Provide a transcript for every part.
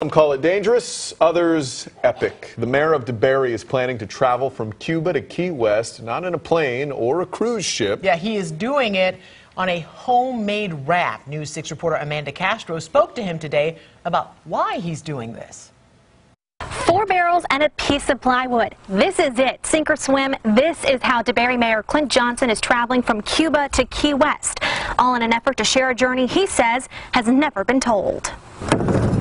Some call it dangerous, others epic. The mayor of Debary is planning to travel from Cuba to Key West, not in a plane or a cruise ship. Yeah, he is doing it on a homemade raft. News 6 reporter Amanda Castro spoke to him today about why he's doing this. 4 barrels and a piece of plywood. This is it. Sink or swim. This is how Debary Mayor Clint Johnson is traveling from Cuba to Key West, all in an effort to share a journey he says has never been told.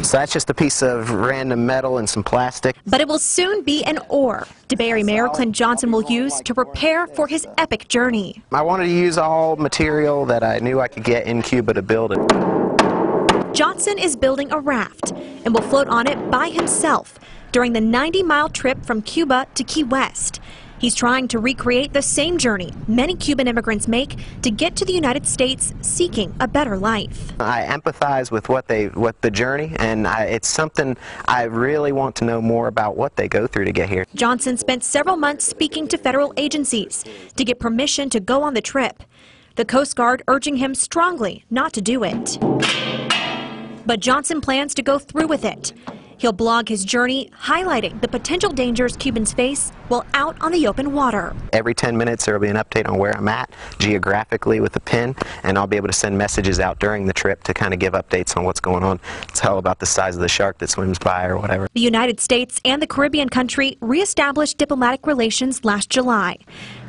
So that's just a piece of random metal and some plastic. But it will soon be an oar Debary Mayor Clint Johnson will use to prepare for his epic journey. I wanted to use all material that I knew I could get in Cuba to build it. Johnson is building a raft and will float on it by himself during the 90-mile trip from Cuba to Key West. He's trying to recreate the same journey many Cuban immigrants make to get to the United States seeking a better life. I empathize with what the journey, and it's something I really want to know more about what they go through to get here. Johnson spent several months speaking to federal agencies to get permission to go on the trip. The Coast Guard urging him strongly not to do it. But Johnson plans to go through with it. He'll blog his journey, highlighting the potential dangers Cubans face while out on the open water. Every 10 minutes there will be an update on where I'm at geographically with a pin, and I'll be able to send messages out during the trip to kind of give updates on what's going on. Tell about the size of the shark that swims by or whatever. The United States and the Caribbean country reestablished diplomatic relations last July.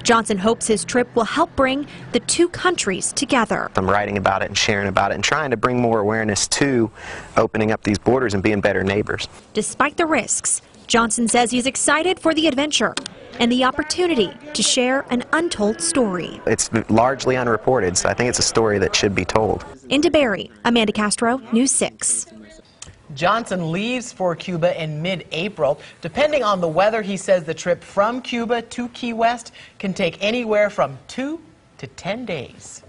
Johnson hopes his trip will help bring the two countries together. I'm writing about it and sharing about it and trying to bring more awareness to opening up these borders and being better neighbors. Despite the risks, Johnson says he's excited for the adventure and the opportunity to share an untold story. It's largely unreported, so I think it's a story that should be told. In Debary, Amanda Castro, News 6. Johnson leaves for Cuba in mid-April. Depending on the weather, he says the trip from Cuba to Key West can take anywhere from 2 to 10 days.